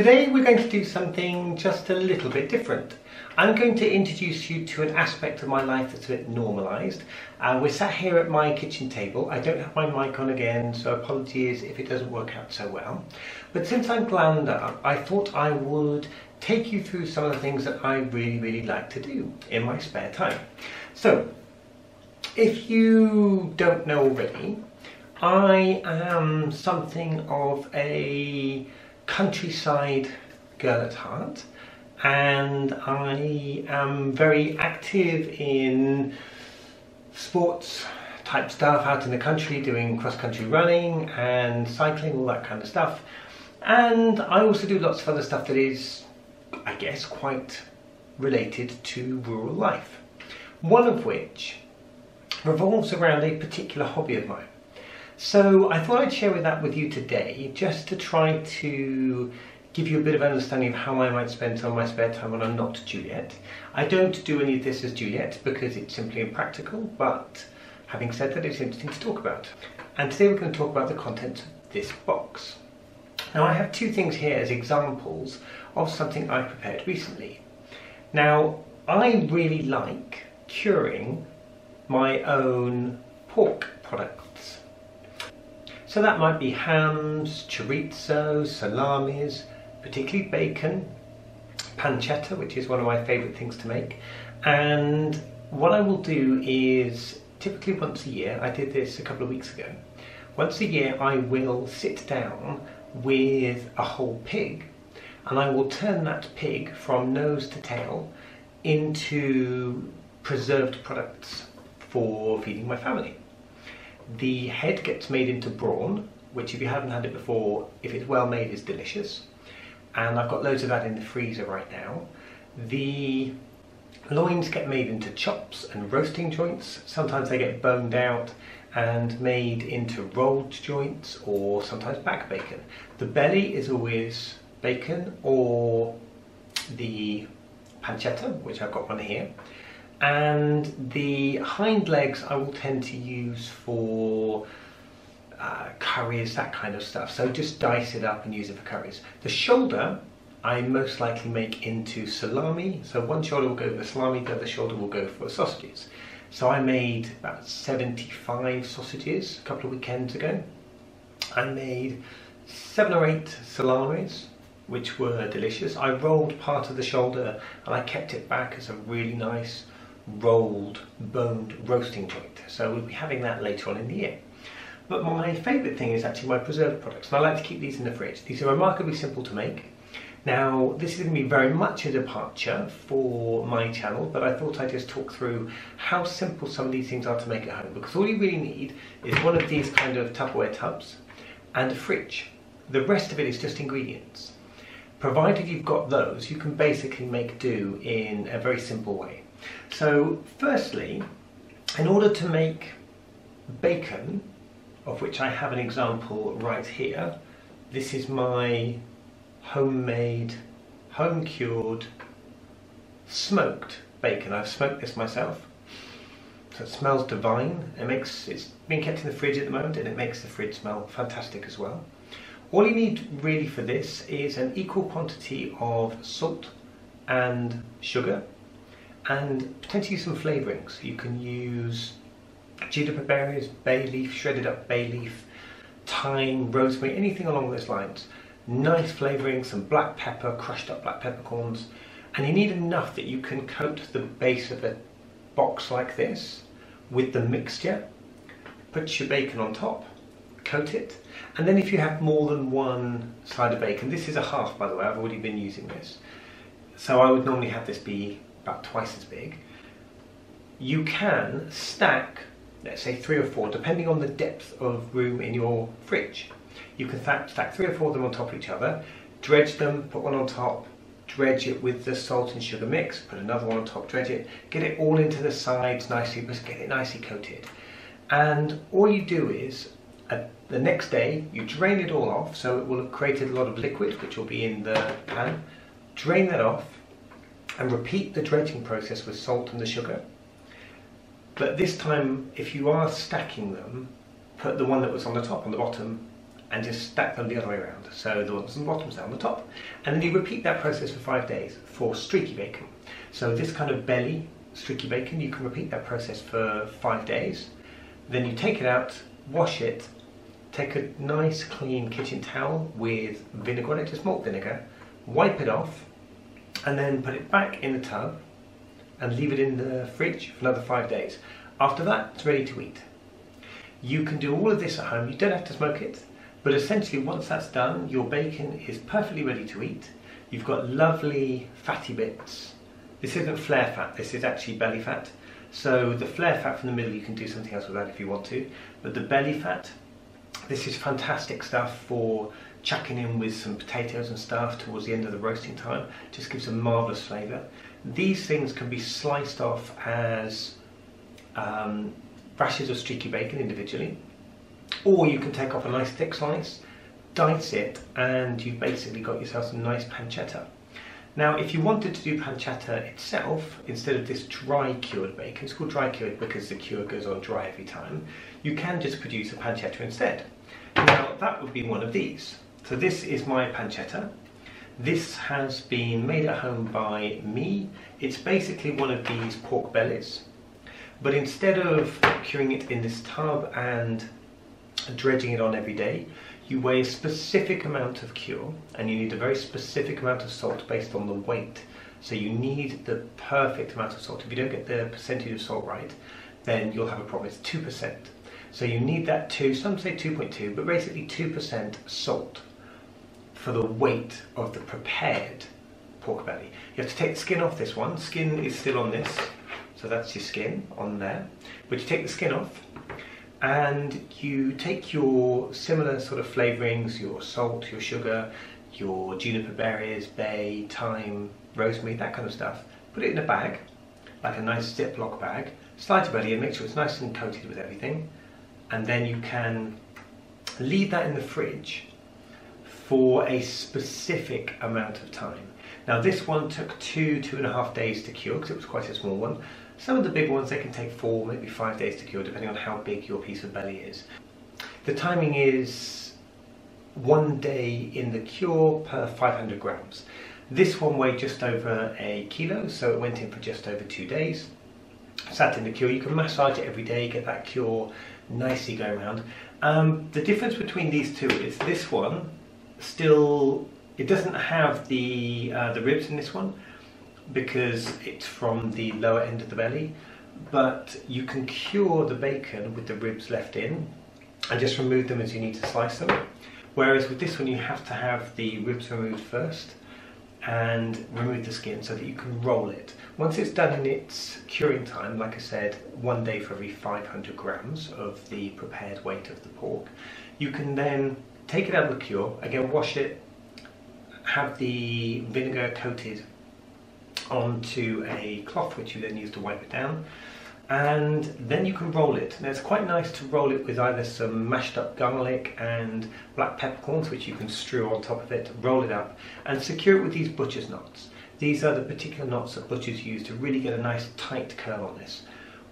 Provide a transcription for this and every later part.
Today we're going to do something just a little bit different. I'm going to introduce you to an aspect of my life that's a bit normalised. We're sat here at my kitchen table. I don't have my mic on again, so apologies if it doesn't work out so well. But since I'm glammed up, I thought I would take you through some of the things that I really like to do in my spare time. So, if you don't know already, I am something of a countryside girl at heart, and I am very active in sports type stuff out in the country, doing cross-country running and cycling, all that kind of stuff. And I also do lots of other stuff that is, I guess, quite related to rural life. One of which revolves around a particular hobby of mine. So I thought I'd share that with you today, just to try to give you a bit of understanding of how I might spend some of my spare time when I'm not Juliette. I don't do any of this as Juliette because it's simply impractical, but having said that, it's interesting to talk about. And today we're going to talk about the contents of this box. Now I have two things here as examples of something I prepared recently. Now I really like curing my own pork products. So that might be hams, chorizo, salamis, particularly bacon, pancetta, which is one of my favourite things to make. And what I will do is, typically once a year, I did this a couple of weeks ago, once a year I will sit down with a whole pig and I will turn that pig from nose to tail into preserved products for feeding my family. The head gets made into brawn, which if you haven't had it before, if it's well made, is delicious. And I've got loads of that in the freezer right now. The loins get made into chops and roasting joints. Sometimes they get boned out and made into rolled joints, or sometimes back bacon. The belly is always bacon or the pancetta, which I've got one here. And the hind legs I will tend to use for curries, that kind of stuff. So just dice it up and use it for curries. The shoulder I most likely make into salami. So one shoulder will go for salami, the other shoulder will go for sausages. So I made about 75 sausages a couple of weekends ago. I made 7 or 8 salamis, which were delicious. I rolled part of the shoulder and I kept it back as a really nice rolled, boned roasting joint. So we'll be having that later on in the year. But my favourite thing is actually my preserved products, and I like to keep these in the fridge. These are remarkably simple to make. Now this is going to be very much a departure for my channel, but I thought I'd just talk through how simple some of these things are to make at home, because all you really need is one of these kind of Tupperware tubs and a fridge. The rest of it is just ingredients. Provided you've got those, you can basically make do in a very simple way. So firstly, in order to make bacon, of which I have an example right here, this is my homemade, home-cured, smoked bacon. I've smoked this myself, so it smells divine. It's been kept in the fridge at the moment and it makes the fridge smell fantastic as well. All you need really for this is an equal quantity of salt and sugar, and potentially some flavourings. You can use juniper berries, bay leaf, shredded up bay leaf, thyme, rosemary, anything along those lines. Nice flavouring, some black pepper, crushed up black peppercorns, and you need enough that you can coat the base of a box like this with the mixture. Put your bacon on top, coat it, and then if you have more than one side of bacon, this is a half by the way, I've already been using this, so I would normally have this be about twice as big. You can stack, let's say 3 or 4, depending on the depth of room in your fridge. You can stack 3 or 4 of them on top of each other, dredge them, put one on top, dredge it with the salt and sugar mix, put another one on top, dredge it, get it all into the sides nicely, just get it nicely coated. And all you do is, the next day, you drain it all off, so it will have created a lot of liquid, which will be in the pan. Drain that off, and repeat the dredging process with salt and the sugar. But this time, if you are stacking them, put the one that was on the top on the bottom and just stack them the other way around. So the ones on the bottom are on the top. And then you repeat that process for 5 days for streaky bacon. So this kind of belly streaky bacon, you can repeat that process for 5 days. Then you take it out, wash it, take a nice clean kitchen towel with vinegar on it, just malt vinegar, wipe it off, and then put it back in the tub and leave it in the fridge for another 5 days. After that, it's ready to eat. You can do all of this at home, you don't have to smoke it, but essentially once that's done, your bacon is perfectly ready to eat. You've got lovely fatty bits. This isn't flare fat, this is actually belly fat. So the flare fat from the middle, you can do something else with that if you want to, but the belly fat, this is fantastic stuff for chucking in with some potatoes and stuff towards the end of the roasting time. Just gives a marvellous flavour. These things can be sliced off as rashers of streaky bacon individually, or you can take off a nice thick slice, dice it, and you've basically got yourself some nice pancetta. Now, if you wanted to do pancetta itself, instead of this dry cured bacon, it's called dry cured because the cure goes on dry every time, you can just produce a pancetta instead. Now, that would be one of these. So this is my pancetta. This has been made at home by me. It's basically one of these pork bellies, but instead of curing it in this tub and dredging it on every day, you weigh a specific amount of cure, and you need a very specific amount of salt based on the weight. So you need the perfect amount of salt. If you don't get the percentage of salt right, then you'll have a problem. It's 2%. So you need that some say 2.2, but basically 2% salt for the weight of the prepared pork belly. You have to take the skin off this one. Skin is still on this, so that's your skin on there. But you take the skin off, and you take your similar sort of flavourings, your salt, your sugar, your juniper berries, bay, thyme, rosemary, that kind of stuff. Put it in a bag, like a nice Ziploc bag, slide your belly in, make sure it's nice and coated with everything, and then you can leave that in the fridge for a specific amount of time. Now this one took 2.5 days to cure because it was quite a small one. Some of the big ones, they can take 4, maybe 5 days to cure, depending on how big your piece of belly is. The timing is 1 day in the cure per 500 grams. This one weighed just over a kilo, so it went in for just over 2 days. Sat in the cure. You can massage it every day, get that cure nicely going around. The difference between these two is this one still, it doesn't have the ribs in this one, because it's from the lower end of the belly, but you can cure the bacon with the ribs left in and just remove them as you need to slice them. Whereas with this one you have to have the ribs removed first and remove the skin so that you can roll it. Once it's done in its curing time, like I said, 1 day for every 500 grams of the prepared weight of the pork, you can then take it out of the cure, again wash it, have the vinegar coated onto a cloth which you then use to wipe it down, and then you can roll it. Now it's quite nice to roll it with either some mashed up garlic and black peppercorns which you can strew on top of it, roll it up and secure it with these butcher's knots. These are the particular knots that butchers use to really get a nice tight curl on this.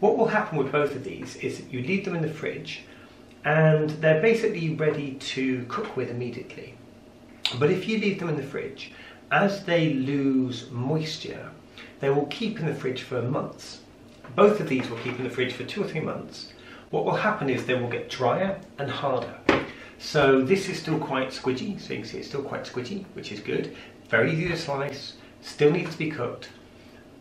What will happen with both of these is that you leave them in the fridge and they're basically ready to cook with immediately. But if you leave them in the fridge, as they lose moisture, they will keep in the fridge for months. Both of these will keep in the fridge for 2 or 3 months. What will happen is they will get drier and harder. So this is still quite squidgy, so you can see it's still quite squidgy, which is good. Very easy to slice, still needs to be cooked.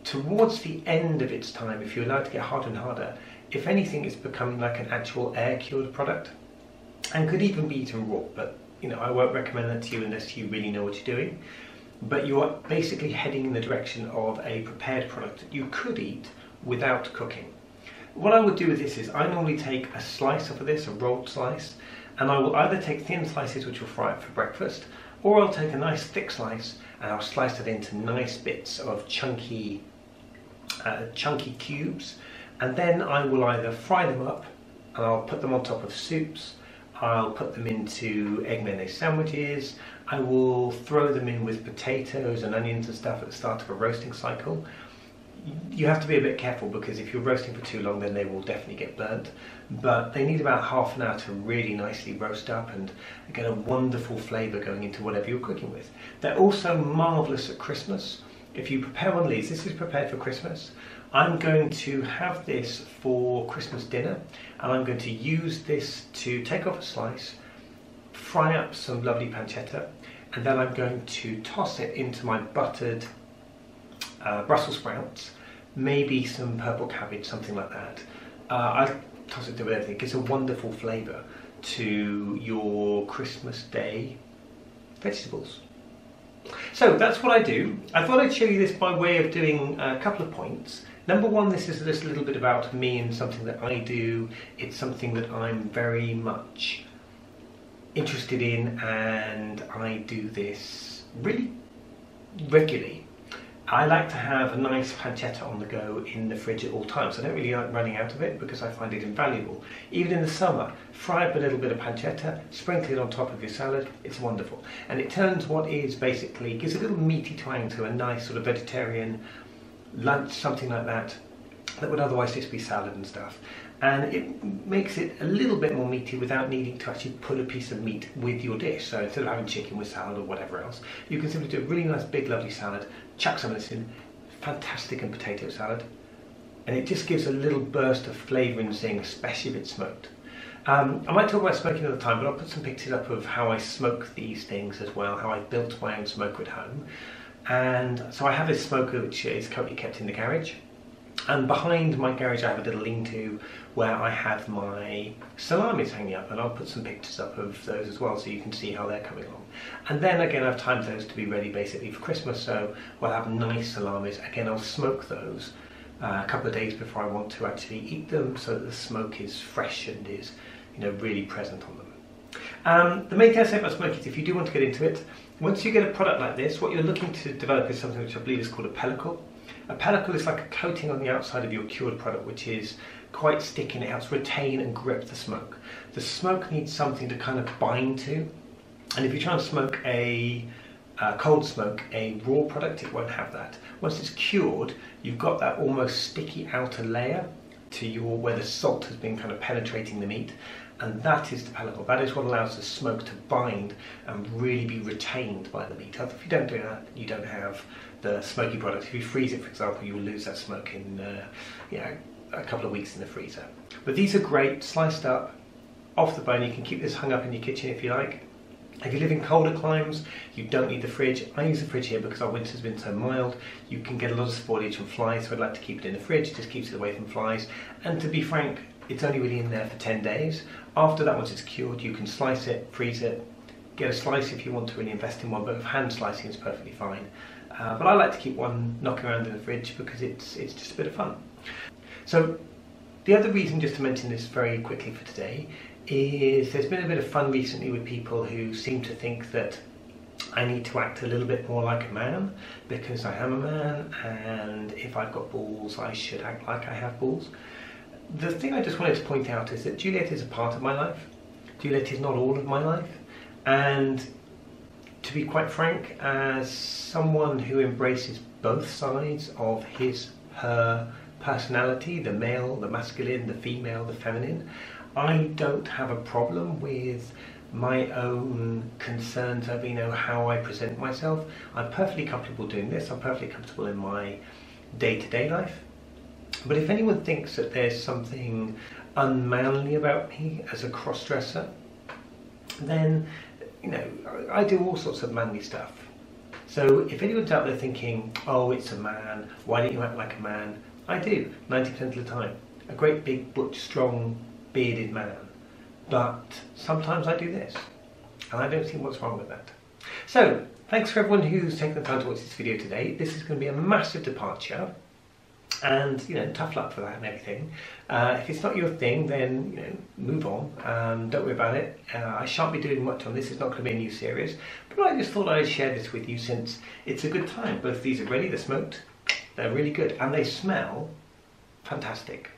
Towards the end of its time, if you allow it to get harder and harder, if anything, it's becoming like an actual air-cured product and could even be eaten raw, but you know, I won't recommend that to you unless you really know what you're doing. But you are basically heading in the direction of a prepared product that you could eat without cooking. What I would do with this is I normally take a slice of this, a rolled slice, and I will either take thin slices which will fry it for breakfast, or I'll take a nice thick slice and I'll slice it into nice bits of chunky cubes, and then I will either fry them up and I'll put them on top of soups, I'll put them into egg mayonnaise sandwiches, I will throw them in with potatoes and onions and stuff at the start of a roasting cycle. You have to be a bit careful because if you're roasting for too long then they will definitely get burnt, but they need about half an hour to really nicely roast up and get a wonderful flavour going into whatever you're cooking with. They're also marvellous at Christmas. If you prepare one of these, this is prepared for Christmas. I'm going to have this for Christmas dinner, and I'm going to use this to take off a slice, fry up some lovely pancetta, and then I'm going to toss it into my buttered Brussels sprouts, maybe some purple cabbage, something like that. I toss it to everything. It gives a wonderful flavour to your Christmas Day vegetables. So that's what I do. I thought I'd show you this by way of doing a couple of points. Number one, this is just a little bit about me and something that I do. It's something that I'm very much interested in, and I do this really regularly. I like to have a nice pancetta on the go in the fridge at all times. I don't really like running out of it because I find it invaluable. Even in the summer, fry up a little bit of pancetta, sprinkle it on top of your salad, it's wonderful. And it turns what is basically, gives a little meaty twang to a nice sort of vegetarian lunch, something like that, that would otherwise just be salad and stuff. And it makes it a little bit more meaty without needing to actually put a piece of meat with your dish. So instead of having chicken with salad or whatever else, you can simply do a really nice big lovely salad, chuck some of this in, fantastic in potato salad, and it just gives a little burst of flavour and zing, especially if it's smoked. I might talk about smoking another time, but I'll put some pictures up of how I smoke these things as well, how I built my own smoker at home. And so I have this smoker which is currently kept in the garage. And behind my garage I have a little lean-to where I have my salamis hanging up, and I'll put some pictures up of those as well so you can see how they're coming along. And then again I've timed those to be ready basically for Christmas, so we'll have nice salamis. Again, I'll smoke those a couple of days before I want to actually eat them so that the smoke is fresh and is, you know, really present on them. The main thing I say about smoke is if you do want to get into it, once you get a product like this, what you're looking to develop is something which I believe is called a pellicle. A pellicle is like a coating on the outside of your cured product which is quite sticky and it helps retain and grip the smoke. The smoke needs something to kind of bind to, and if you try and smoke a cold smoke a raw product, it won't have that. Once it's cured, you've got that almost sticky outer layer to your where the salt has been kind of penetrating the meat, and that is the pellicle. That is what allows the smoke to bind and really be retained by the meat. If you don't do that, you don't have the smoky product. If you freeze it, for example, you will lose that smoke in a couple of weeks in the freezer. But these are great, sliced up, off the bone. You can keep this hung up in your kitchen if you like. If you live in colder climes, you don't need the fridge. I use the fridge here because our winter's been so mild. You can get a lot of spoilage from flies, so I'd like to keep it in the fridge. It just keeps it away from flies. And to be frank, it's only really in there for 10 days. After that, once it's cured, you can slice it, freeze it, get a slice if you want to really invest in one, but hand slicing is perfectly fine. But I like to keep one knocking around in the fridge because it's just a bit of fun. So the other reason, just to mention this very quickly for today, is there's been a bit of fun recently with people who seem to think that I need to act a little bit more like a man because I am a man, and if I've got balls I should act like I have balls. The thing I just wanted to point out is that Juliette is a part of my life. Juliette is not all of my life, and to be quite frank, as someone who embraces both sides of her personality, the male, the masculine, the female, the feminine, I don't have a problem with my own concerns over, you know, how I present myself. I'm perfectly comfortable doing this. I'm perfectly comfortable in my day-to-day life. But if anyone thinks that there's something unmanly about me as a cross-dresser, then, you know, I do all sorts of manly stuff. So if anyone's out there thinking, oh, it's a man, why don't you act like a man? I do, 90% of the time. A great big, butch, strong, bearded man. But sometimes I do this, and I don't see what's wrong with that. So, thanks for everyone who's taken the time to watch this video today. This is going to be a massive departure, and, you know, tough luck for that and everything. If it's not your thing, then, you know, move on. Don't worry about it. I shan't be doing much on this. It's not going to be a new series, but I just thought I'd share this with you since it's a good time. Both of these are ready. They're smoked. They're really good, and they smell fantastic.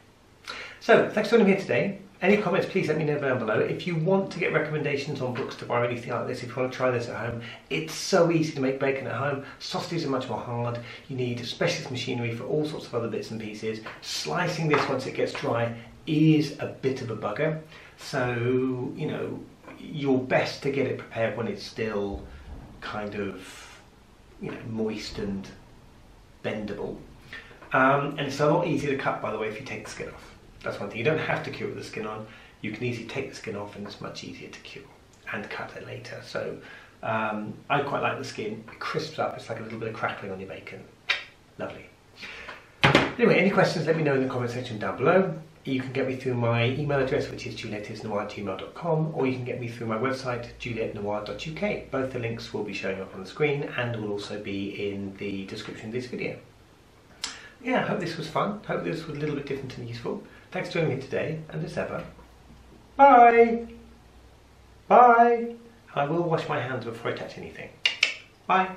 So, thanks for joining me here today. Any comments, please let me know down below. If you want to get recommendations on books to buy or anything like this, if you want to try this at home, it's so easy to make bacon at home. Sausages are much more hard. You need specialist machinery for all sorts of other bits and pieces. Slicing this once it gets dry is a bit of a bugger. So, you know, you're best to get it prepared when it's still kind of, you know, moist and bendable. And it's a lot easier to cut, by the way, if you take the skin off. That's one thing. You don't have to cure with the skin on. You can easily take the skin off and it's much easier to cure and cut it later. So I quite like the skin. It crisps up. It's like a little bit of crackling on your bacon. Lovely. Anyway, any questions, let me know in the comment section down below. You can get me through my email address, which is juliettesnoir@gmail.com, or you can get me through my website, julietnoir.uk. Both the links will be showing up on the screen and will also be in the description of this video. Yeah, I hope this was fun. Hope this was a little bit different and useful. Thanks for joining me today, and as ever, bye! Bye! I will wash my hands before I touch anything. Bye!